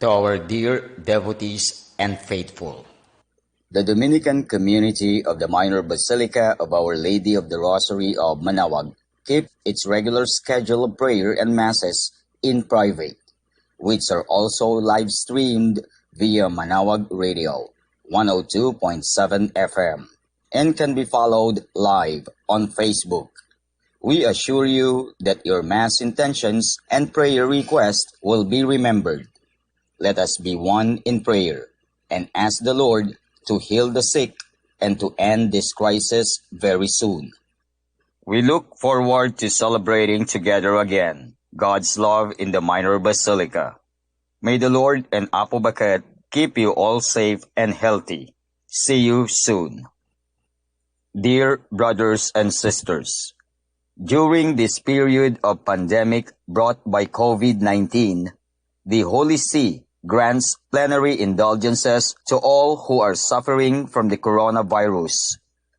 To our dear devotees and faithful, The Dominican community of the Minor Basilica of Our Lady of the Rosary of Manaoag keep its regular schedule of prayer and masses in private, which are also live streamed via Manaoag Radio 102.7 FM and can be followed live on Facebook. We assure you that your mass intentions and prayer requests will be remembered. Let us be one in prayer and ask the Lord to heal the sick and to end this crisis very soon. We look forward to celebrating together again God's love in the Minor Basilica. May the Lord and Apo Baket keep you all safe and healthy. See you soon. Dear brothers and sisters, during this period of pandemic brought by COVID-19, the Holy See grants plenary indulgences to all who are suffering from the coronavirus,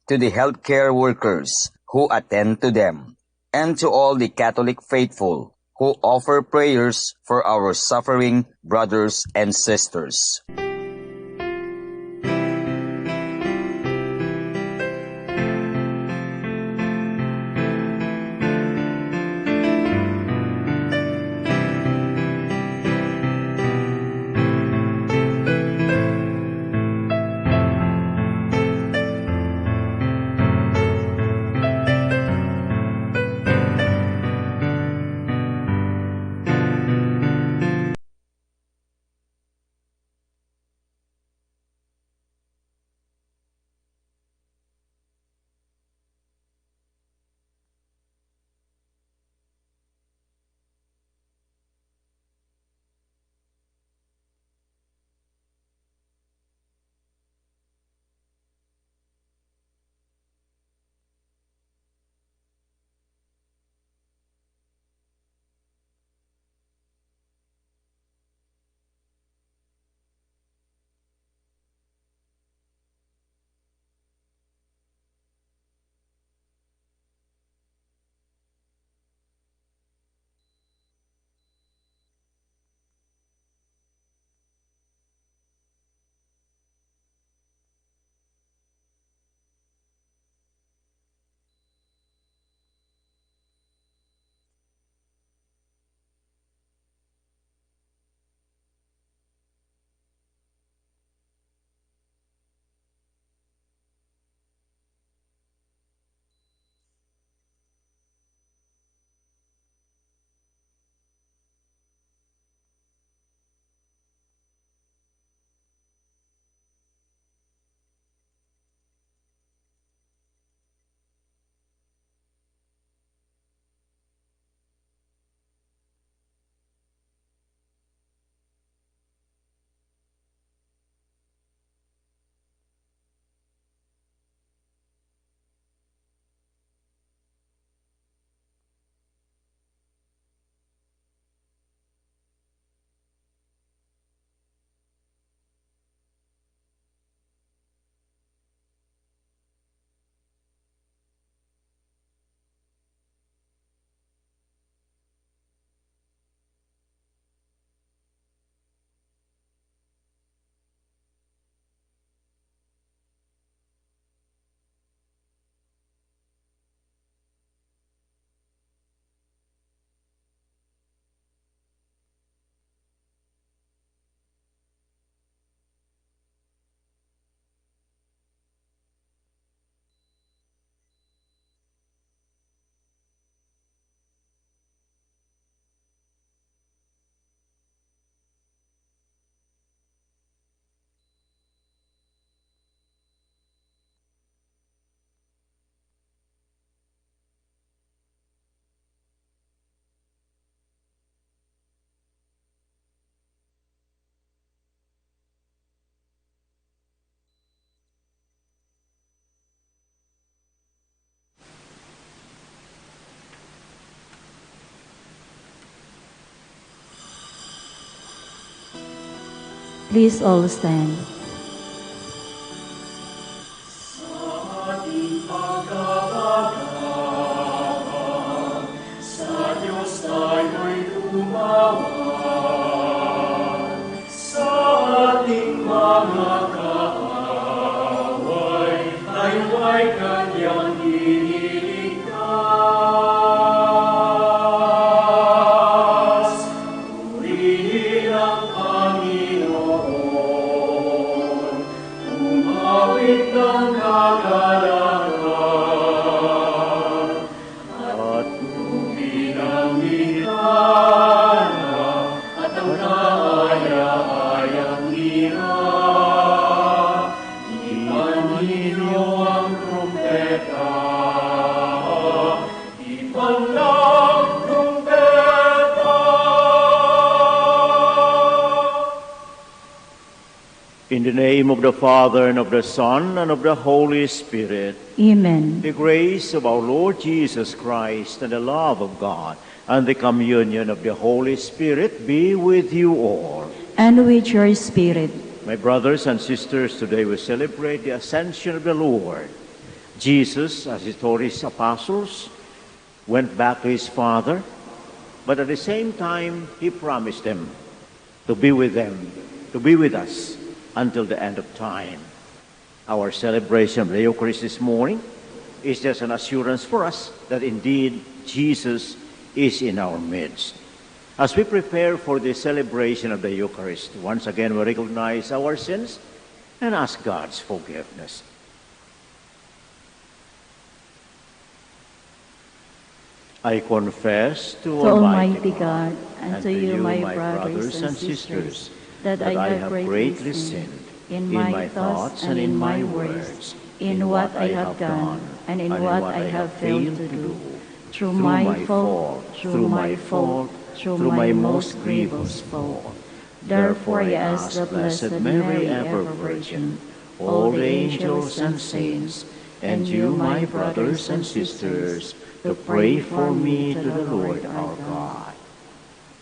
to the healthcare workers who attend to them, and to all the Catholic faithful who offer prayers for our suffering brothers and sisters. Please all stand. dakilang Panginoon, umawit ng kagalakan, at tuminang mitana, at ang kaaya-ayang ira. Ipanino ang trumpeta, ipanlang trumpeta. In the name of the Father, and of the Son, and of the Holy Spirit. Amen. The grace of our Lord Jesus Christ, and the love of God, and the communion of the Holy Spirit be with you all. And with your spirit. My brothers and sisters, today we celebrate the ascension of the Lord. Jesus, as he told his apostles, went back to his Father, but at the same time, he promised them, to be with us, until the end of time. Our celebration of the Eucharist this morning is just an assurance for us that indeed Jesus is in our midst. As we prepare for the celebration of the Eucharist, once again we recognize our sins and ask God's forgiveness. I confess to Almighty God, and to you, my brothers and sisters, that I have greatly sinned in my thoughts and in my words, in what I have done and in what I have failed to do, through my fault, through my most grievous fault. Therefore I ask the Blessed Mary, ever Virgin, all the angels and saints, and you, my brothers and sisters, to pray for me to the Lord our God.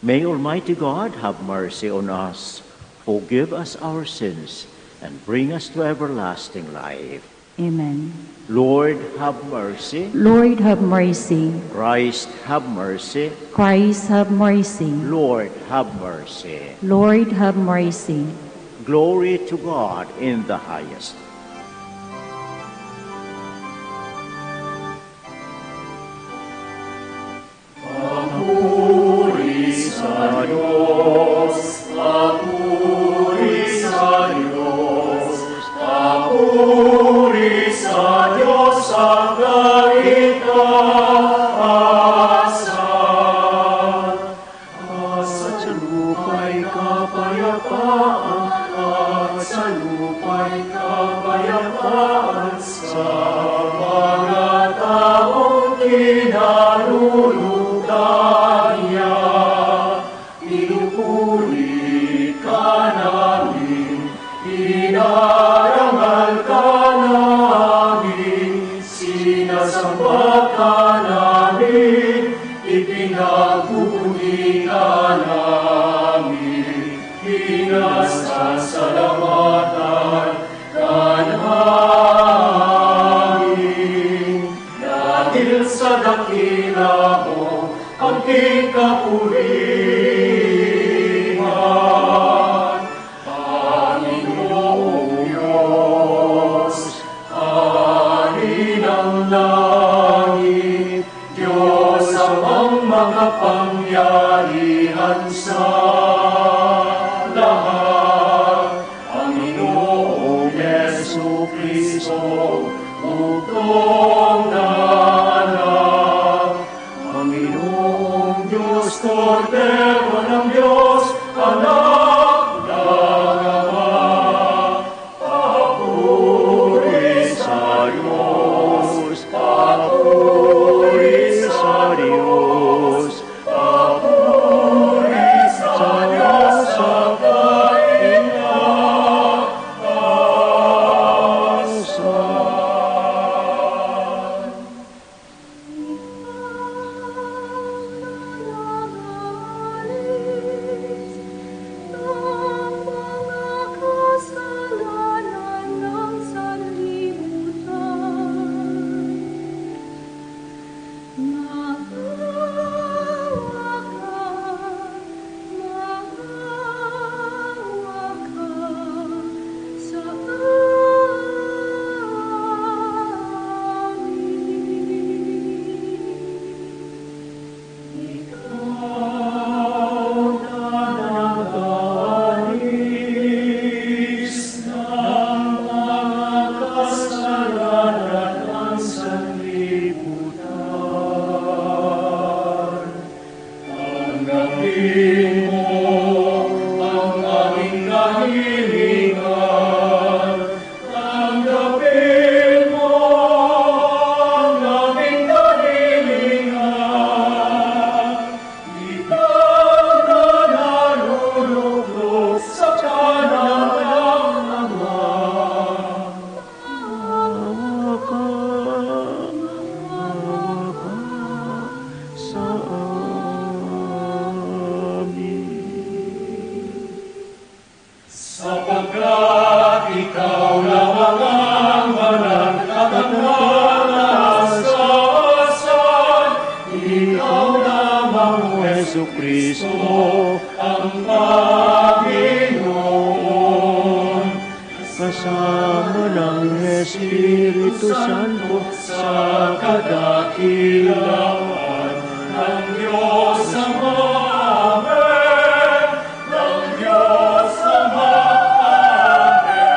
May Almighty God have mercy on us, forgive us our sins, and bring us to everlasting life. Amen. Lord, have mercy. Lord, have mercy. Christ, have mercy. Christ, have mercy. Lord, have mercy. Lord, have mercy. Glory to God in the highest. Papuri sa Diyos, papuri sa Diyos, papuri sa Diyos ang kaitaasan. At sa lupa'y kapayapaan, at sa lupa'y kapayapaan sa mga taong kinalulugdan niya. Pinupuri ka namin, inarangal ka namin, sinasamba ka namin, ipinagpupuri ka namin, pinasasalamatan ka namin. Dahil sa dakila mo, ang king kapurihan, Panginoong Diyos, Hari ng langit, Diyos amang makapangyarihan sa lahat, Pagkat ikaw lamang ang banal at ang malasasan, ikaw lamang, Jesu Kristo, ang Panginoon. kasama ng Espiritu Santo, Sa kadakilaan ng Diyos Ama, Amen. Ng Diyos Ama, Amen.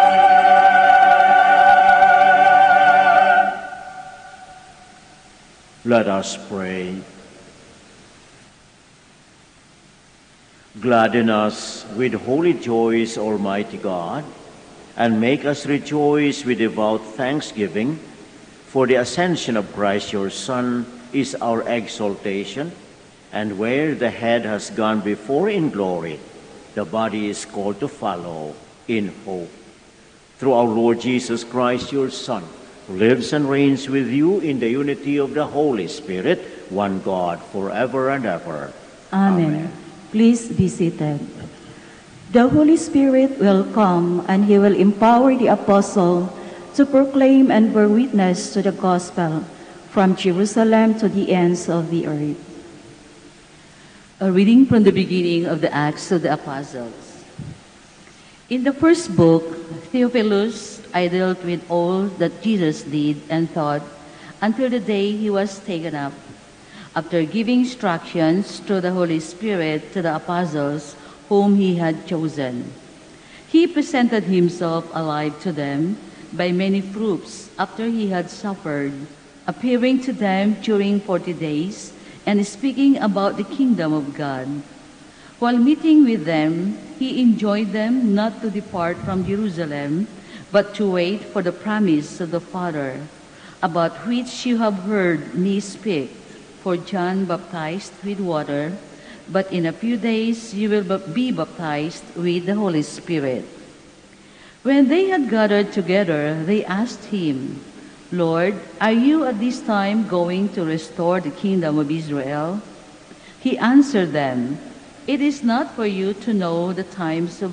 let us pray. Gladden us with holy joys, Almighty God, and make us rejoice with devout thanksgiving, for the ascension of Christ your Son is our exaltation, and where the head has gone before in glory, the body is called to follow in hope. Through our Lord Jesus Christ, your Son, who lives and reigns with you in the unity of the Holy Spirit, one God, forever and ever. Amen. Please be seated. The Holy Spirit will come and he will empower the apostle to proclaim and bear witness to the gospel from Jerusalem to the ends of the earth. A reading from the beginning of the Acts of the Apostles. In the first book, Theophilus, I dealt with all that Jesus did and taught until the day he was taken up, after giving instructions through the Holy Spirit to the apostles whom he had chosen. He presented himself alive to them by many proofs after he had suffered, appearing to them during 40 days and speaking about the kingdom of God. While meeting with them, he enjoined them not to depart from Jerusalem, but to wait for the promise of the Father, about which you have heard me speak. For John baptized with water, but in a few days you will be baptized with the Holy Spirit. When they had gathered together, they asked him, Lord, are you at this time going to restore the kingdom of Israel? He answered them, It is not for you to know the times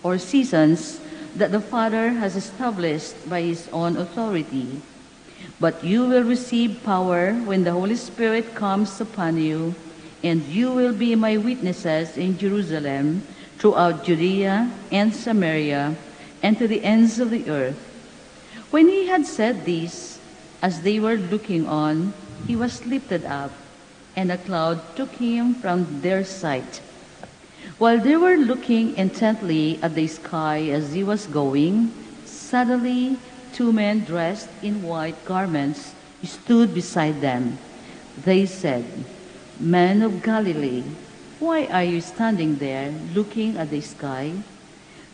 or seasons that the Father has established by his own authority. But you will receive power when the Holy Spirit comes upon you, and you will be my witnesses in Jerusalem, throughout Judea and Samaria, and to the ends of the earth. When he had said this, as they were looking on, he was lifted up, and a cloud took him from their sight. While they were looking intently at the sky as he was going, suddenly 2 men dressed in white garments stood beside them. They said, Men of Galilee, why are you standing there looking at the sky?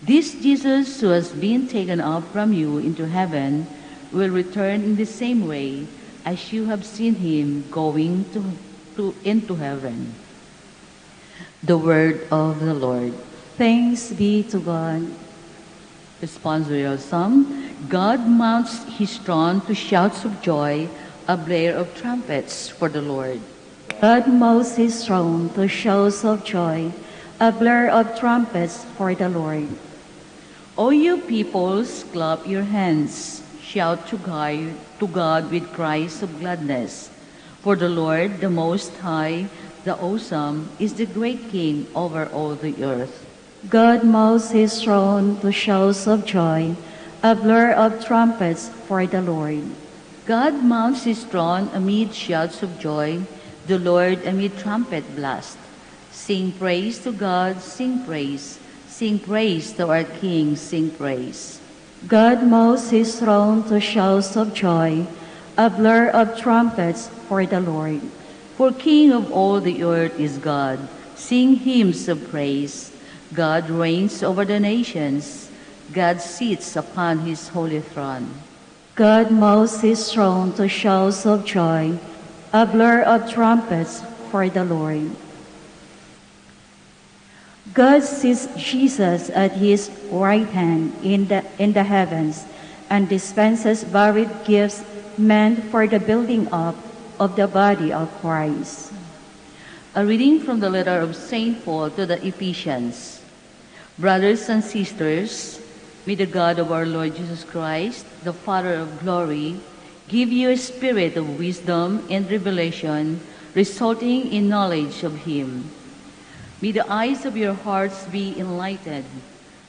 This Jesus who has been taken up from you into heaven will return in the same way as you have seen him going into heaven. The word of the Lord. Thanks be to God. Responsorial Psalm. God mounts his throne to shouts of joy, a blare of trumpets for the Lord. God mounts his throne to shouts of joy, a blare of trumpets for the Lord. O you peoples, clap your hands, shout to God with cries of gladness. For the Lord, the Most High, the Awesome, is the great King over all the earth. God mounts his throne to shouts of joy, a blare of trumpets for the Lord. God mounts his throne amid shouts of joy, the Lord amid trumpet blast. Sing praise to God, sing praise. Sing praise to our King, sing praise. God mounts his throne to shouts of joy, a blare of trumpets for the Lord. For King of all the earth is God. Sing hymns of praise. God reigns over the nations. God sits upon his holy throne. God mounts his throne to shouts of joy, a blare of trumpets for the Lord. God sees Jesus at his right hand in the heavens and dispenses varied gifts meant for the building up of the body of Christ. A reading from the letter of St. Paul to the Ephesians. Brothers and sisters, May the God of our Lord Jesus Christ, the Father of glory, give you a spirit of wisdom and revelation, resulting in knowledge of him. May the eyes of your hearts be enlightened,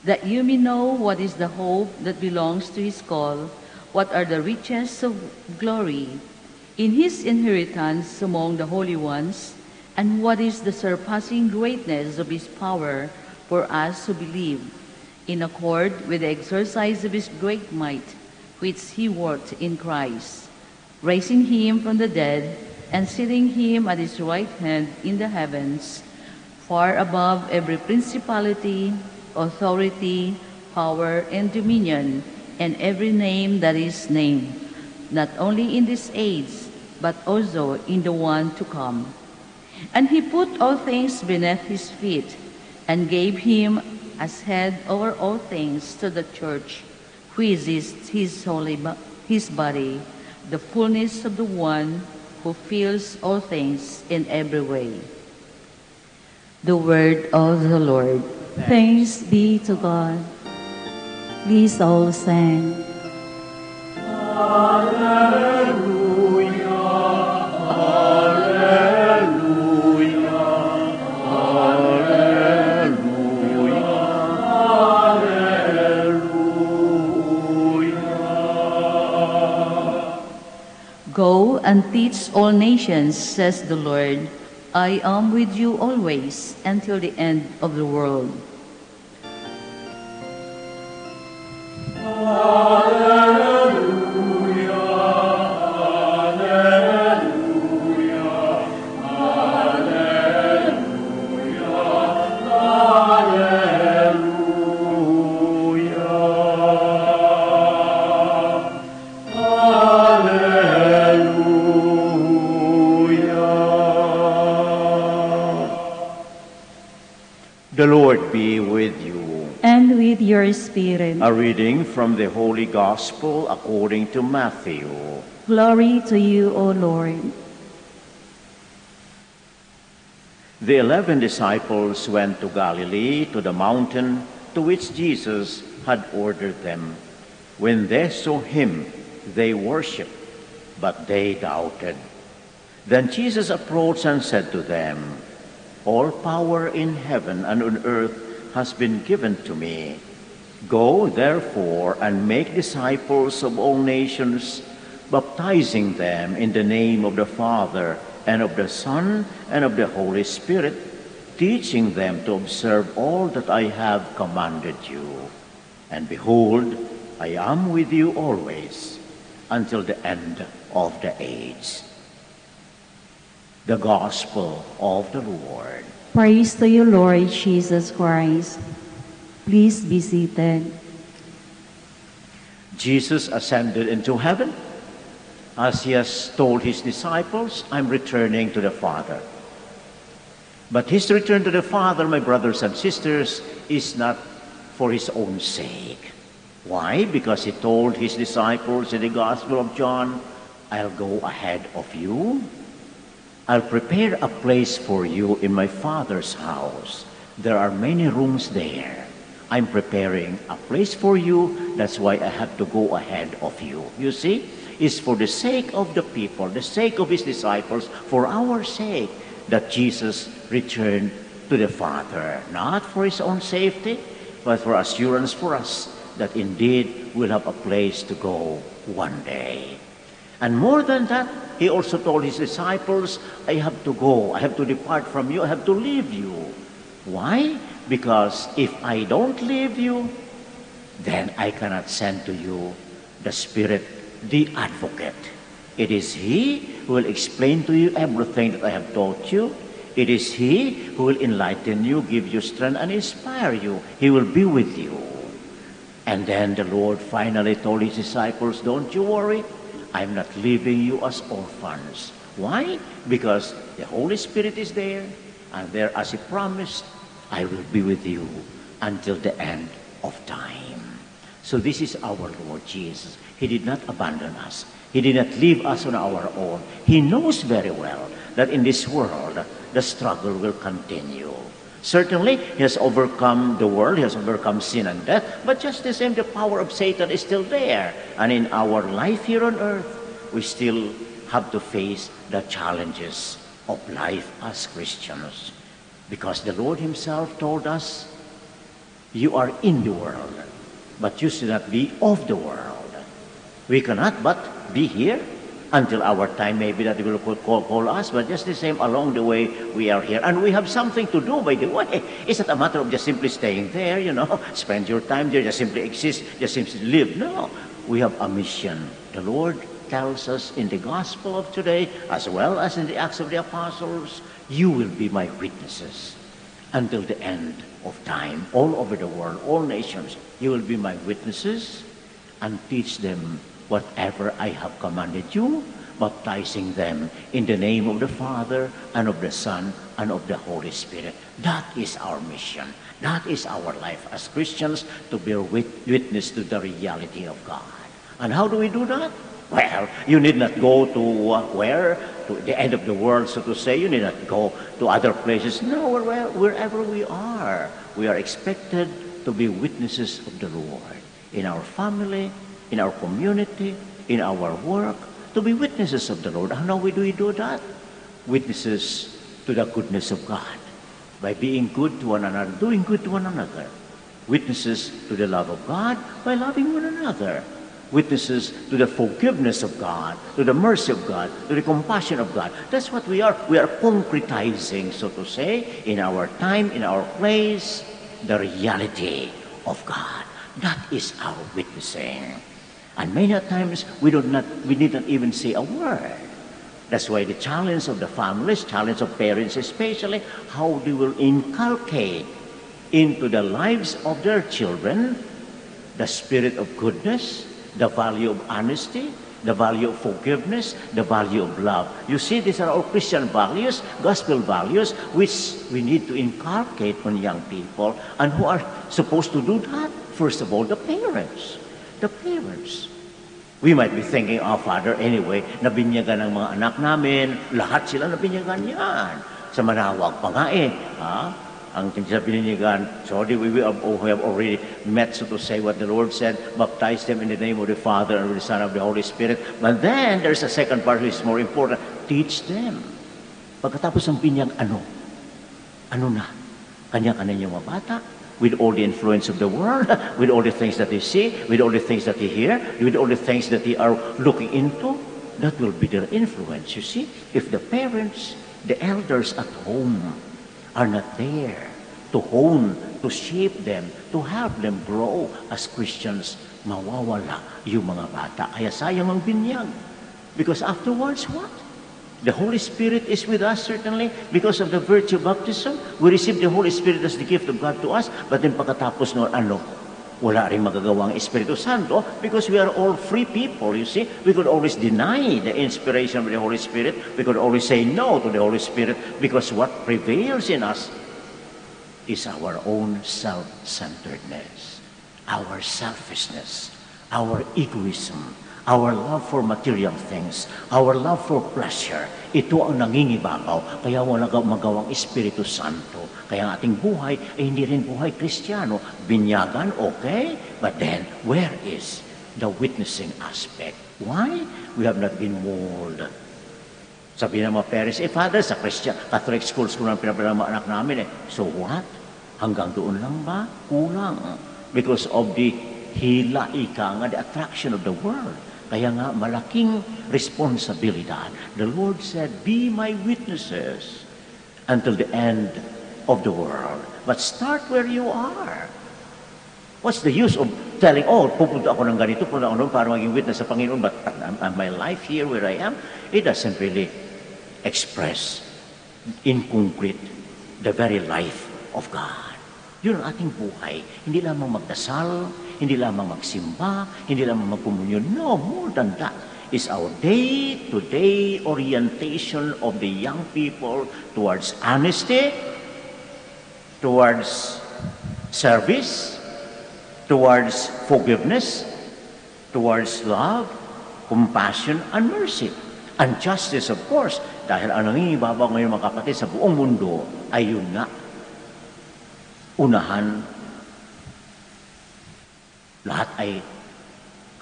that you may know what is the hope that belongs to his call, what are the riches of glory in his inheritance among the holy ones, and what is the surpassing greatness of his power for us who believe, in accord with the exercise of his great might, which he worked in Christ, raising him from the dead and setting him at his right hand in the heavens, far above every principality, authority, power, and dominion, and every name that is named, not only in this age, but also in the one to come. And he put all things beneath his feet, and gave him as head over all things to the church, which is his body, the fullness of the one who fills all things in every way. The word of the Lord. Thanks be to God. Please all stand. Go and teach all nations, says the Lord. I am with you always until the end of the world. The Lord be with you. And with your spirit. A reading from the Holy Gospel according to Matthew. Glory to you, O Lord. The 11 disciples went to Galilee, to the mountain to which Jesus had ordered them. When they saw him, they worshipped, but they doubted. Then Jesus approached and said to them, "All power in heaven and on earth has been given to me. Go, therefore, and make disciples of all nations, baptizing them in the name of the Father and of the Son and of the Holy Spirit, teaching them to observe all that I have commanded you. And behold, I am with you always until the end of the age." The Gospel of the Lord. Praise to you, Lord Jesus Christ. Please be seated. Jesus ascended into heaven. As he has told his disciples, I'm returning to the Father. But his return to the Father, my brothers and sisters, is not for his own sake. Why? Because he told his disciples in the Gospel of John, I'll go ahead of you. I'll prepare a place for you in my Father's house. There are many rooms there. I'm preparing a place for you. That's why I have to go ahead of you. You see, it's for the sake of the people, the sake of his disciples, for our sake, that Jesus returned to the Father. Not for his own safety, but for assurance for us that indeed we'll have a place to go one day. And more than that, he also told his disciples, I have to go, I have to depart from you, I have to leave you. Why? Because if I don't leave you, then I cannot send to you the Spirit, the Advocate. It is he who will explain to you everything that I have taught you. It is he who will enlighten you, give you strength, and inspire you. He will be with you. And then the Lord finally told his disciples, don't you worry. I'm not leaving you as orphans. Why? Because the Holy Spirit is there, and there, as he promised, I will be with you until the end of time. So this is our Lord Jesus. He did not abandon us. He did not leave us on our own. He knows very well that in this world, the struggle will continue. Certainly, he has overcome the world, he has overcome sin and death, but just the same, the power of Satan is still there. And in our life here on earth, we still have to face the challenges of life as Christians. Because the Lord himself told us, you are in the world, but you should not be of the world. We cannot but be here until our time maybe that they will call us, but just the same, along the way, we are here. And we have something to do, by the way. It's not a matter of just simply staying there, spend your time there, just simply exist, just simply live. No, we have a mission. The Lord tells us in the gospel of today, as well as in the Acts of the Apostles, you will be my witnesses until the end of time, all over the world, all nations. You will be my witnesses and teach them whatever I have commanded you, baptizing them in the name of the Father and of the Son and of the Holy Spirit. That is our mission. That is our life as Christians, to bear witness to the reality of God. And how do we do that? Well, you need not go to where? To the end of the world, so to say. You need not go to other places. No, wherever we are expected to be witnesses of the Lord. In our family, in our community, in our work, to be witnesses of the Lord. And how do we do that? Witnesses to the goodness of God. By being good to one another, doing good to one another. Witnesses to the love of God by loving one another. Witnesses to the forgiveness of God, to the mercy of God, to the compassion of God. That's what we are. We are concretizing, so to say, in our time, in our place, the reality of God. That is our witnessing. And many times we need not even say a word. That's why the challenge of the families, challenge of parents especially, how they will inculcate into the lives of their children the spirit of goodness, the value of honesty, the value of forgiveness, the value of love. You see, these are all Christian values, gospel values, which we need to inculcate on young people. And who are supposed to do that? First of all, the parents. The parents. We might be thinking, Father, anyway, nabinyagan ng mga anak namin, lahat sila nabinyagan yan. Sa Manaoag pa nga ang sa bininyagan. So we have already met, so to say, what the Lord said, baptize them in the name of the Father and of the Son and of the Holy Spirit. But then, there's a second part which is more important. Teach them. Pagkatapos ng binyag, ano na? Kanya-kanya yung mga bata, with all the influence of the world, with all the things that they see, with all the things that they hear, with all the things that they are looking into, that will be their influence, you see. If the parents, the elders at home are not there to hone, to shape them, to help them grow as Christians, mawawala yung mga bata. Kaya sayang ang binyag. Because afterwards, what? The Holy Spirit is with us, certainly, because of the virtue of baptism. We receive the Holy Spirit as the gift of God to us, but then pagkatapos noon, wala rin magagawang Espiritu Santo, because we are all free people, you see. We could always deny the inspiration of the Holy Spirit. We could always say no to the Holy Spirit, because what prevails in us is our own self-centeredness, our selfishness, our egoism, our love for material things, our love for pleasure. Ito ang nangingibabaw, kaya wala magawang Espiritu Santo. Kaya ang ating buhay ay hindi rin buhay Kristiyano. Binyagan, okay, but then where is the witnessing aspect? Why? We have not been molded. Sabi ng mga parents, Father, sa Christian, Catholic school lang pinapadala mga anak namin So what? Hanggang doon lang ba? Kulang. Because of the hila, the attraction of the world. Kaya nga, malaking responsibilidad. The Lord said, be my witnesses until the end of the world. But start where you are. What's the use of telling, pupunta ako ng ganito, pupunta ako noon para maging witness sa Panginoon, but my life here where I am, it doesn't really express in concrete the very life of God. Yun ang ating buhay. Hindi lamang magdasal, hindi lamang magsimba, hindi lamang magkomunyon. No, more than that is our day-to-day orientation of the young people towards honesty, towards service, towards forgiveness, towards love, compassion, and mercy. And justice, of course, dahil ang nangingibabaw ngayon mga kapatid sa buong mundo ay yun nga, unahan, lahat ay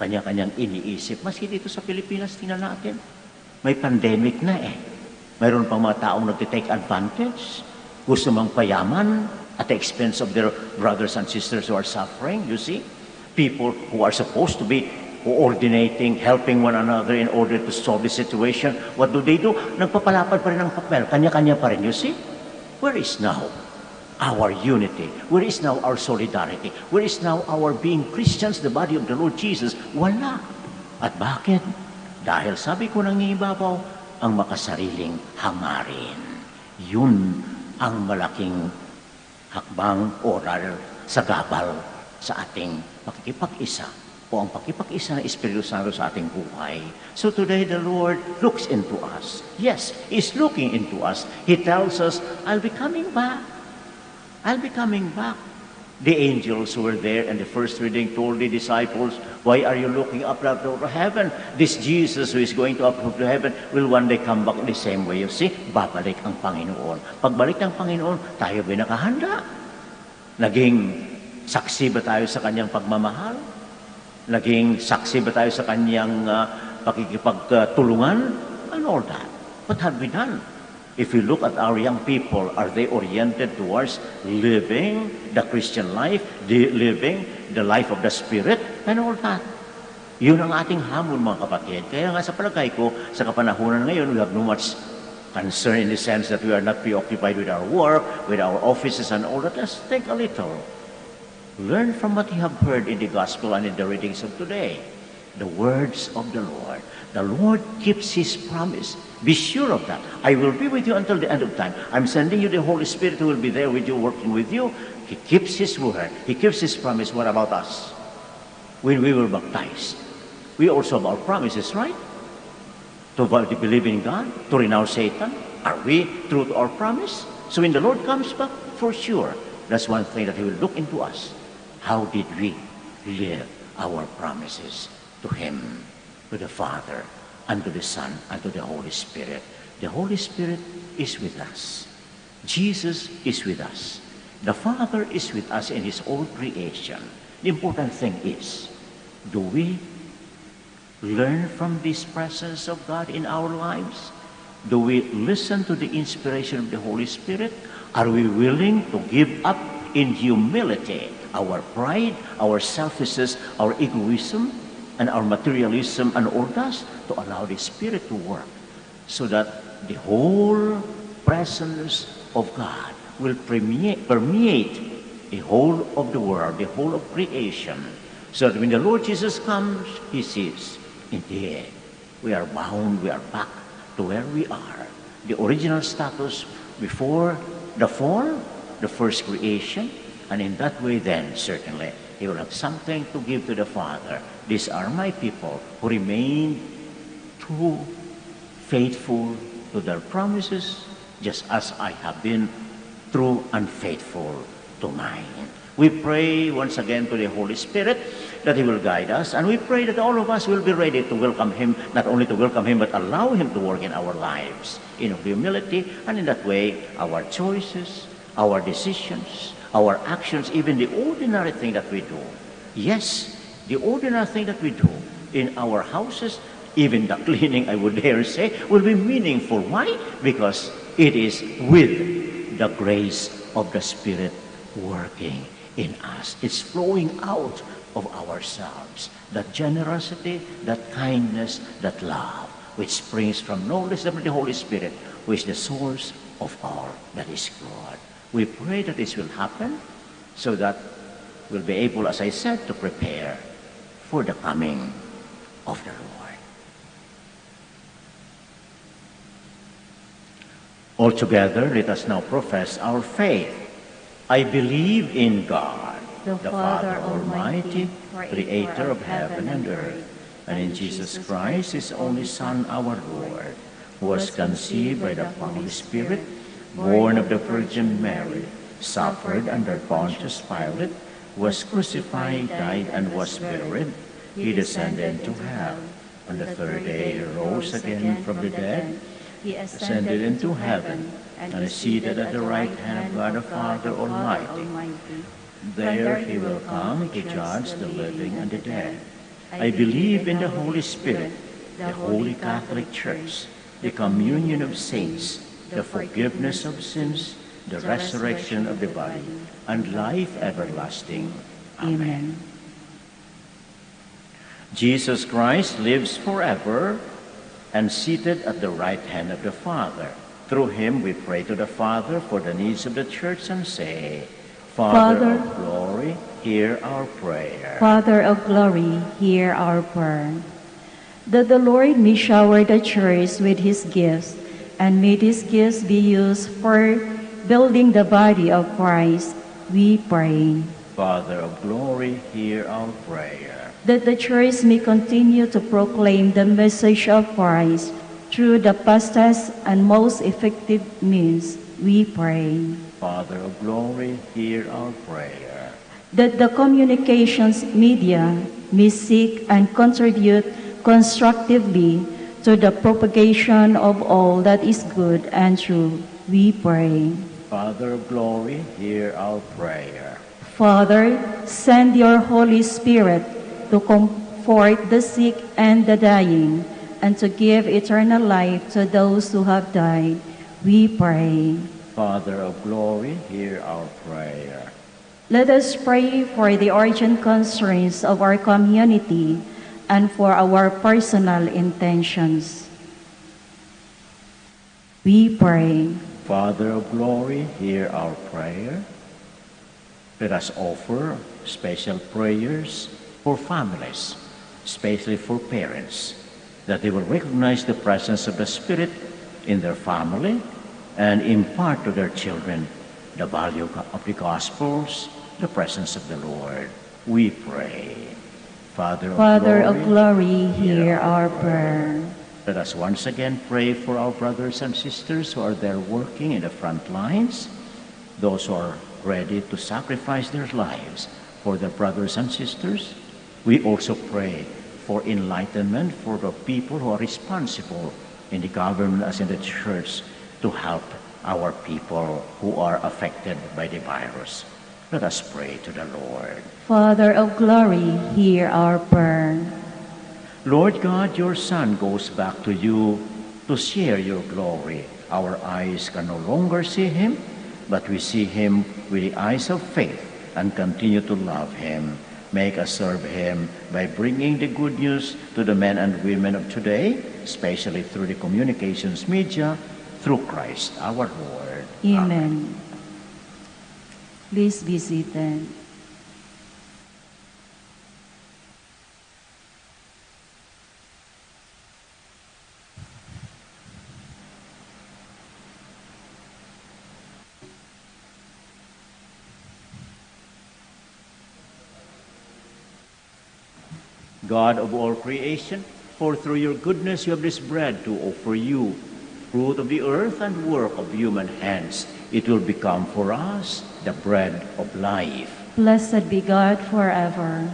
kanya-kanyang iniisip. Maski dito sa Pilipinas, tingnan natin, may pandemic na eh. Mayroon pang mga taong nagtitake advantage, gusto mang payaman at the expense of their brothers and sisters who are suffering, you see? People who are supposed to be coordinating, helping one another in order to solve the situation. What do? Nagpapalapad pa rin ng papel. Kanya-kanya pa rin, you see? Where is now our unity? Where is now our solidarity? Where is now our being Christians, the body of the Lord Jesus? Wala. At bakit? Dahil sabi ko nang ibabaw, ang makasariling hangarin. Yun ang malaking hakbang oral sa gabal sa ating pakikipag-isa o ang pakipag-isa ng Espiritu Santo sa ating buhay. So today the Lord looks into us. Yes, He's looking into us. He tells us, I'll be coming back. I'll be coming back. The angels who were there in the first reading told the disciples, why are you looking up to heaven? This Jesus who is going to up to heaven will one day come back in the same way. You see, babalik ang Panginoon. Pagbalik ng Panginoon, tayo ba nakahanda? Naging saksi ba tayo sa kanyang pagmamahal? Naging saksi ba tayo sa kanyang pakikipagtulungan? And all that. What have we done? If we look at our young people, are they oriented towards living the Christian life, living the life of the Spirit, and all that? Yun ang ating hamon, mga kapatid. Kaya nga sa palagay ko, sa kapanahunan ngayon, we have no much concern in the sense that we are not preoccupied with our work, with our offices and all that. Let's take a little. Learn from what you have heard in the gospel and in the readings of today. The words of the Lord. The Lord keeps His promise. Be sure of that. I will be with you until the end of time. I'm sending you the Holy Spirit who will be there with you, working with you. He keeps His word. He keeps His promise. What about us? When we were baptized, we also have our promises, right? To believe in God, to renounce Satan. Are we true to our promise? So when the Lord comes back, for sure, that's one thing that He will look into us. How did we live our promises to Him, to the Father, and to the Son, and to the Holy Spirit? The Holy Spirit is with us. Jesus is with us. The Father is with us in His whole creation. The important thing is, do we learn from this presence of God in our lives? Do we listen to the inspiration of the Holy Spirit? Are we willing to give up in humility our pride, our selfishness, our egoism, and our materialism and all that, to allow the Spirit to work so that the whole presence of God will permeate the whole of the world, the whole of creation, so that when the Lord Jesus comes, He sees, indeed, we are bound, we are back to where we are. The original status before the fall, the first creation, and in that way then, certainly, He will have something to give to the Father. These are my people who remain true, faithful to their promises, just as I have been true and faithful to mine. We pray once again to the Holy Spirit that He will guide us, and we pray that all of us will be ready to welcome Him, not only to welcome Him, but allow Him to work in our lives in humility, and in that way, our choices, our decisions, our actions, even the ordinary thing that we do. Yes, the ordinary thing that we do in our houses, even the cleaning, I would dare say, will be meaningful. Why? Because it is with the grace of the Spirit working in us. It's flowing out of ourselves. That generosity, that kindness, that love, which springs from no less than the Holy Spirit, who is the source of all that is good. We pray that this will happen so that we'll be able, as I said, to prepare for the coming of the Lord. Altogether, let us now profess our faith. I believe in God, the Father Almighty, Creator of heaven and earth, and in Jesus Christ, His only Son, our Lord, who was conceived by the Holy Spirit, born of the Virgin Mary, suffered under Pontius Pilate, was crucified, died, and was buried. He descended into hell. On the third day He rose again from the dead. He ascended into heaven, and is seated at the right hand of God the Father Almighty. There he will come to judge the living and the dead. I believe in the Holy Spirit, the Holy Catholic Church, the communion of saints, the forgiveness of sins, the resurrection of the body, and life everlasting. Amen. Jesus Christ lives forever and seated at the right hand of the Father. Through him we pray to the Father for the needs of the Church and say, Father of glory, hear our prayer. Father of glory, hear our prayer. That the Lord may shower the Church with his gifts, and may these gifts be used for building the body of Christ, we pray. Father of glory, hear our prayer. That the Church may continue to proclaim the message of Christ through the fastest and most effective means, we pray. Father of glory, hear our prayer. That the communications media may seek and contribute constructively to the propagation of all that is good and true, we pray. Father of glory, hear our prayer. Father, send your Holy Spirit to comfort the sick and the dying, and to give eternal life to those who have died, we pray. Father of glory, hear our prayer. Let us pray for the urgent concerns of our community and for our personal intentions. We pray. Father of glory, hear our prayer. Let us offer special prayers for families, especially for parents, that they will recognize the presence of the Spirit in their family and impart to their children the value of the Gospels, the presence of the Lord. We pray. Father of glory, hear our prayer. Let us once again pray for our brothers and sisters who are there working in the front lines, those who are ready to sacrifice their lives for their brothers and sisters. We also pray for enlightenment for the people who are responsible in the government as in the church to help our people who are affected by the virus. Let us pray to the Lord. Father of glory, hear our prayer. Lord God, your Son goes back to you to share your glory. Our eyes can no longer see him, but we see him with the eyes of faith and continue to love him. Make us serve him by bringing the good news to the men and women of today, especially through the communications media, through Christ our Lord. Amen. Please be seated. God of all creation, for through your goodness you have this bread to offer you, fruit of the earth and work of human hands. It will become for us the bread of life. Blessed be God forever.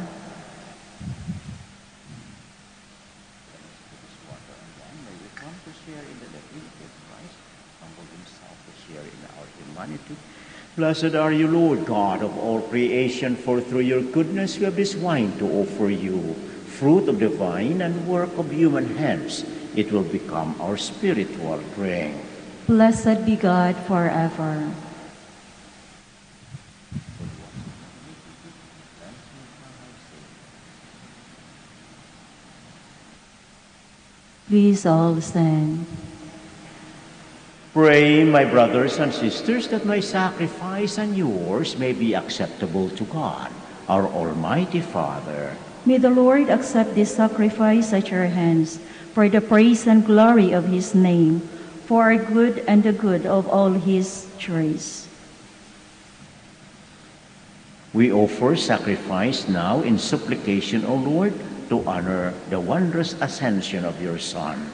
Blessed are you, Lord God of all creation, for through your goodness we have this wine to offer you, fruit of the vine and work of human hands. It will become our spiritual drink. Blessed be God forever. Please all stand. Pray, my brothers and sisters, that my sacrifice and yours may be acceptable to God, our Almighty Father. May the Lord accept this sacrifice at your hands for the praise and glory of his name, for our good and the good of all his church. We offer sacrifice now in supplication, O Lord, to honor the wondrous ascension of your Son.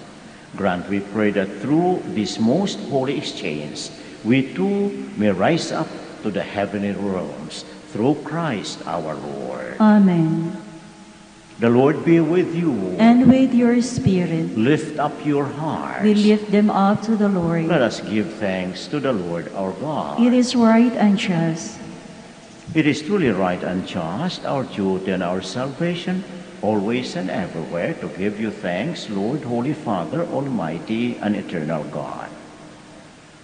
Grant, we pray, that through this most holy exchange, we too may rise up to the heavenly realms through Christ our Lord. Amen. The Lord be with you. And with your spirit. Lift up your hearts. We lift them up to the Lord. Let us give thanks to the Lord our God. It is right and just. It is truly right and just, our duty and our salvation, always and everywhere, to give you thanks, Lord, Holy Father, Almighty and Eternal God.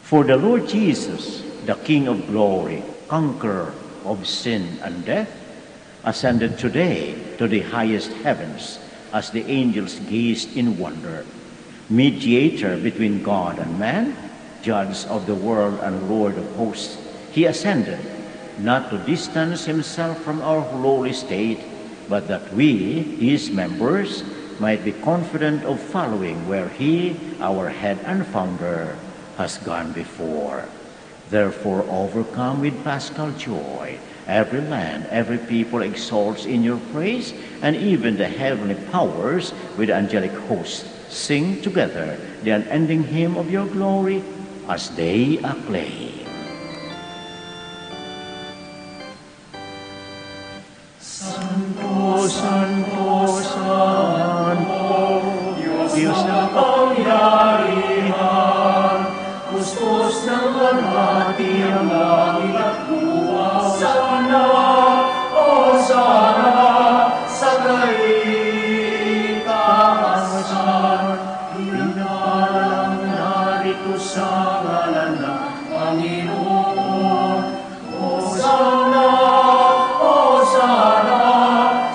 For the Lord Jesus, the King of glory, conqueror of sin and death, ascended today to the highest heavens as the angels gazed in wonder. Mediator between God and man, judge of the world and Lord of hosts, he ascended, not to distance himself from our lowly state, but that we, his members, might be confident of following where he, our head and founder, has gone before. Therefore, overcome with paschal joy, every land, every people exalts in your praise, and even the heavenly powers with the angelic host sing together the unending hymn of your glory as they acclaim. Santo, Santo, Santo, Diyos ng kapangyarihan, kustos ng alwati ang langit at lupa. Sana, o sana, sa kaitaasan, pinagpalang narito sa ngalan ng Panginoon. O sana,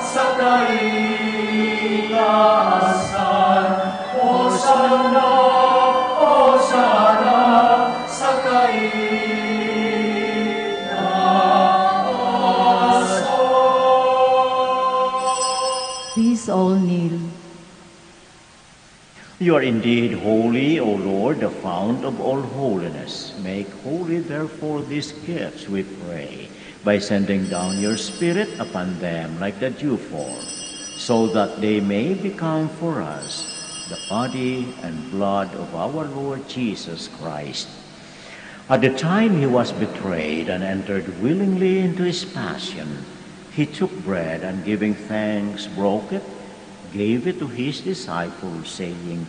sa kaitaasan. O sana, sa kaitaasan. Please all kneel. You are indeed holy, O Lord, the fount of all holiness. Make holy, therefore, these gifts, we pray, by sending down your Spirit upon them like the dewfall, so that they may become for us the body and blood of our Lord Jesus Christ. At the time he was betrayed and entered willingly into his passion, he took bread and giving thanks, broke it, gave it to his disciples, saying,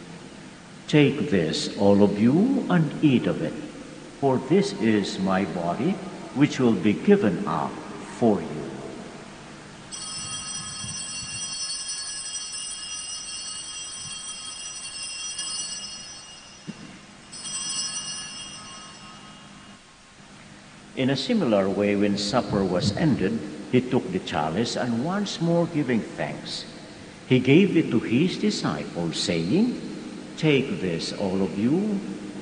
"Take this, all of you, and eat of it, for this is my body, which will be given up for you." In a similar way, when supper was ended, he took the chalice, and once more giving thanks, he gave it to his disciples, saying, "Take this, all of you,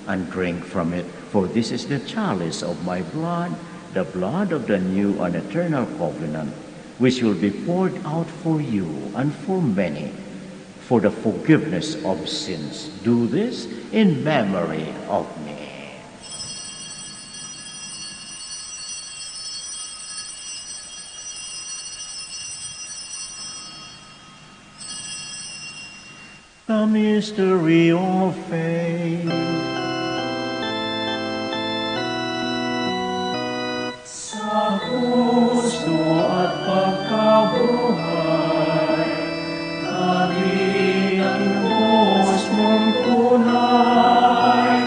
and drink from it, for this is the chalice of my blood, the blood of the new and eternal covenant, which will be poured out for you and for many for the forgiveness of sins. Do this in memory of me." The mystery of faith. Sa gusto at pagkabuhay, lagi ang Diyos mong tunay.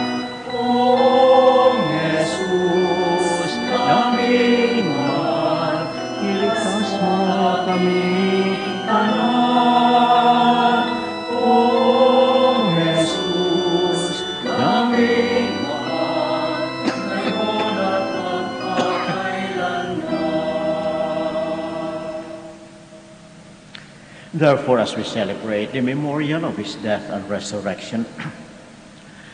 O Jesus, naming mahal, iligtas mo kami tanan. O Jesus, naming mahal, ngayon at Therefore, as we celebrate the memorial of his death and resurrection,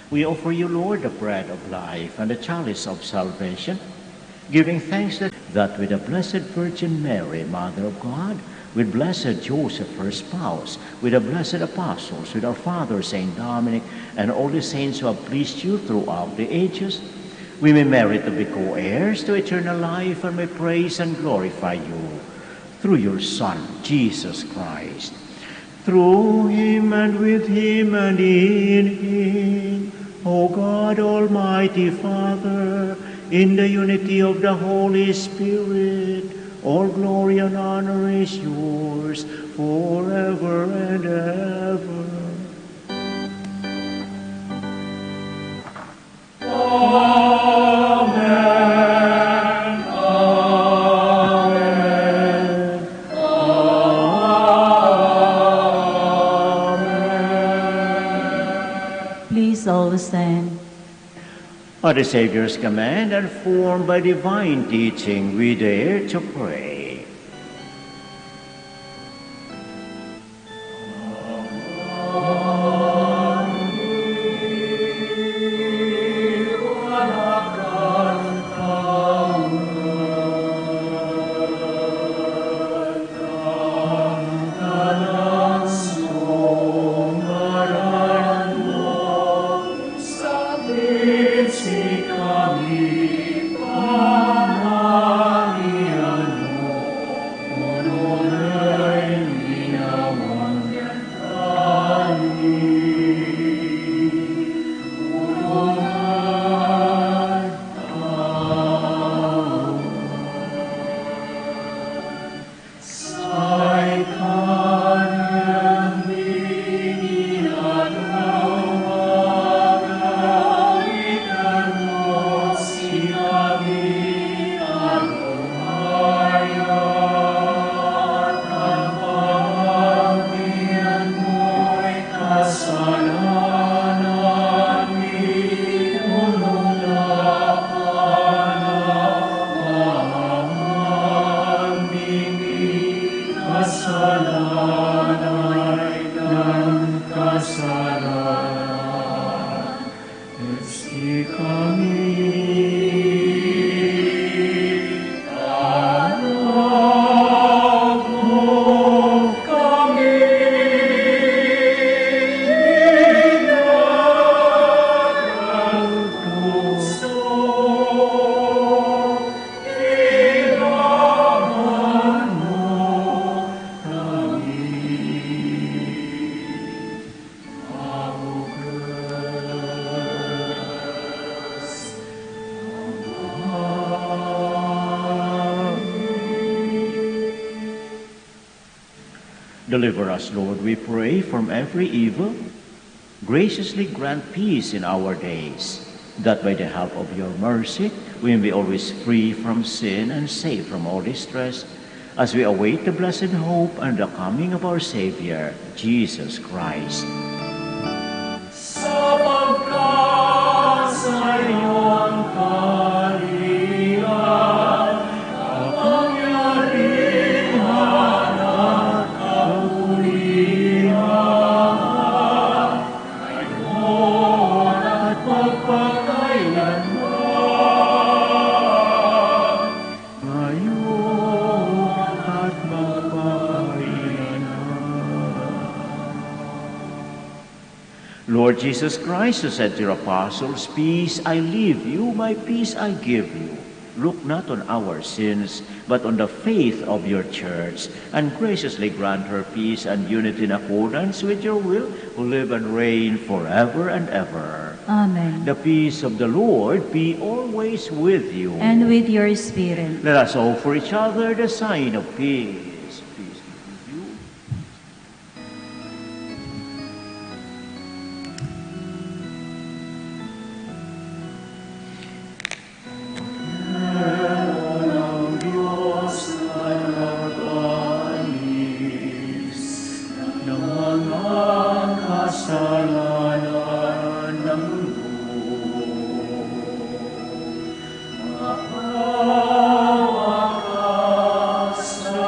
we offer you, Lord, the bread of life and the chalice of salvation, giving thanks that with the Blessed Virgin Mary, Mother of God, with blessed Joseph, her spouse, with the blessed apostles, with our Father, Saint Dominic, and all the saints who have pleased you throughout the ages, we may merit to be co-heirs to eternal life and may praise and glorify you through your Son, Jesus Christ. Through him and with him and in him, O God, Almighty Father, in the unity of the Holy Spirit, all glory and honor is yours yours forever and ever. Amen. Amen. Amen. Please all stand. At the Savior's command and formed by divine teaching, we dare to pray. Deliver us, Lord, we pray, from every evil. Graciously grant peace in our days, that by the help of your mercy we may be always free from sin and safe from all distress, as we await the blessed hope and the coming of our Savior, Jesus Christ. Sapagkat sa iyong kaharian, kapangyarihan at kapulihan, ngayon at magpakailanman. Ngayon at magpakailanman. Lord Jesus Christ, who said to your apostles, "Peace I leave you, my peace I give you." Look not on our sins, but on the faith of your church, and graciously grant her peace and unity in accordance with your will, who live and reign forever and ever. Amen. The peace of the Lord be always with you. And with your spirit. Let us offer each other the sign of peace. Peace be with you. Ang Diyos na nag-alis ng mga kasalanan ng mundo. Maawa ka sa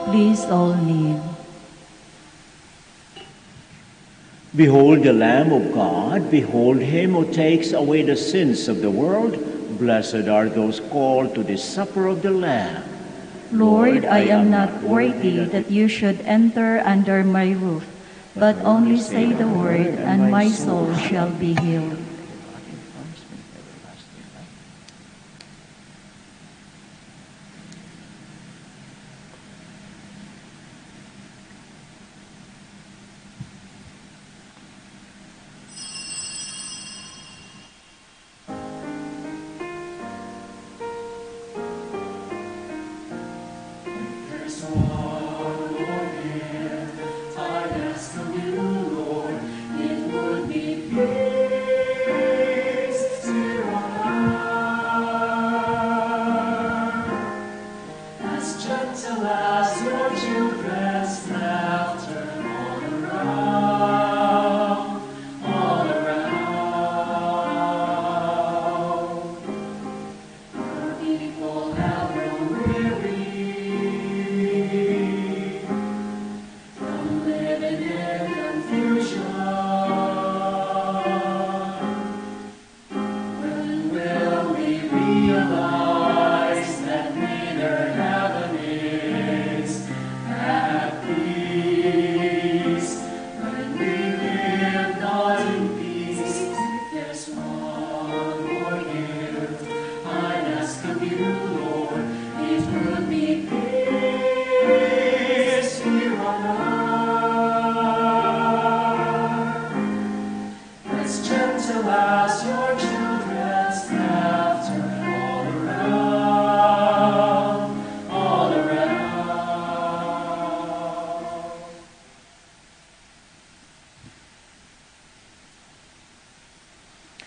Please all kneel. Behold the Lamb of God, behold him who takes away the sins of the world. Blessed are those called to the supper of the Lamb. Lord, I am not worthy that you should enter under my roof, but only say the word, and my soul shall be healed.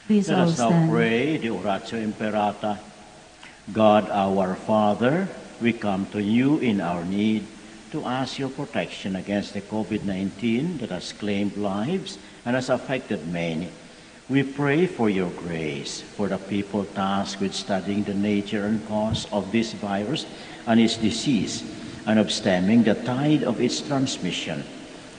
Please Let all us now stand. pray the Oratio Imperata. God our Father, we come to you in our need to ask your protection against the COVID-19 that has claimed lives and has affected many. We pray for your grace for the people tasked with studying the nature and cause of this virus and its disease, and of stemming the tide of its transmission.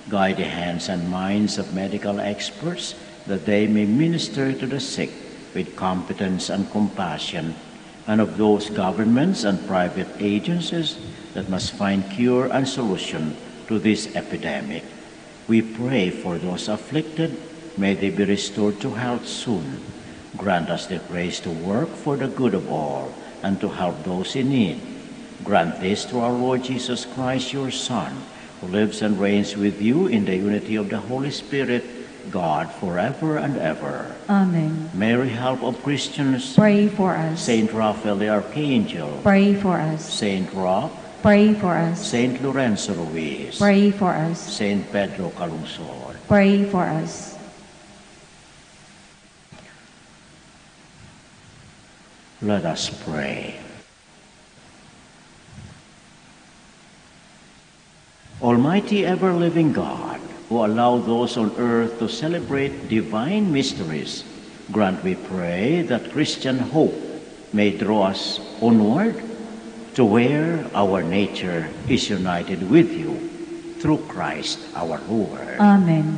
Guide the hands and minds of medical experts that they may minister to the sick with competence and compassion, and of those governments and private agencies that must find cure and solution to this epidemic. We pray for those afflicted. May they be restored to health soon. Grant us the grace to work for the good of all and to help those in need. Grant this through our Lord Jesus Christ, your Son, who lives and reigns with you in the unity of the Holy Spirit, God, forever and ever. Amen. Mary, help of Christians, Pray for us. Saint Raphael the Archangel, Pray for us. Saint Roch, Pray for us. Saint Lorenzo Ruiz, Pray for us. Saint Pedro Calungsod. Pray for us. Let us pray. Almighty ever-living God, who allow those on earth to celebrate divine mysteries, grant, we pray, that Christian hope may draw us onward to where our nature is united with you through Christ our Lord. Amen.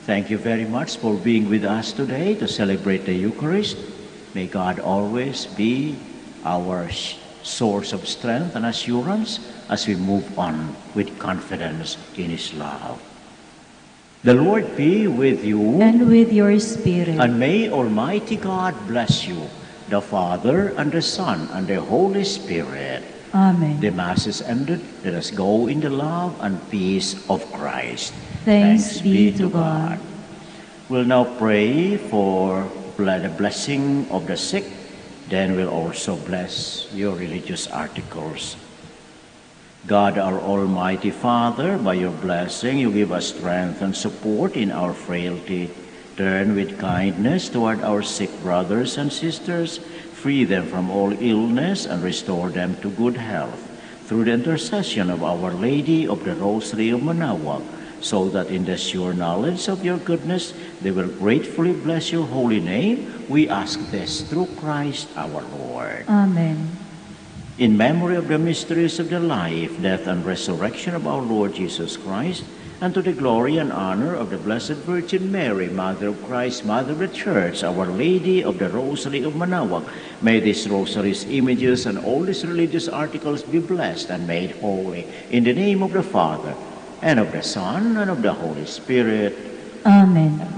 Thank you very much for being with us today to celebrate the Eucharist. May God always be our source of strength and assurance as we move on with confidence in His love. The Lord be with you. And with your spirit. And may Almighty God bless you, the Father and the Son and the Holy Spirit. Amen. The Mass is ended. Let us go in the love and peace of Christ. Thanks be to God. We'll now pray for the blessing of the sick. Then we'll also bless your religious articles. God, our Almighty Father, by your blessing, you give us strength and support in our frailty. Turn with kindness toward our sick brothers and sisters, free them from all illness, and restore them to good health. Through the intercession of Our Lady of the Rosary of Manaoag, so that in the sure knowledge of your goodness, they will gratefully bless your holy name. We ask this through Christ our Lord. Amen. In memory of the mysteries of the life, death, and resurrection of our Lord Jesus Christ, and to the glory and honor of the Blessed Virgin Mary, Mother of Christ, Mother of the Church, Our Lady of the Rosary of Manaoag, may these rosaries, images, and all these religious articles be blessed and made holy. In the name of the Father, and of the Son, and of the Holy Spirit. Amen.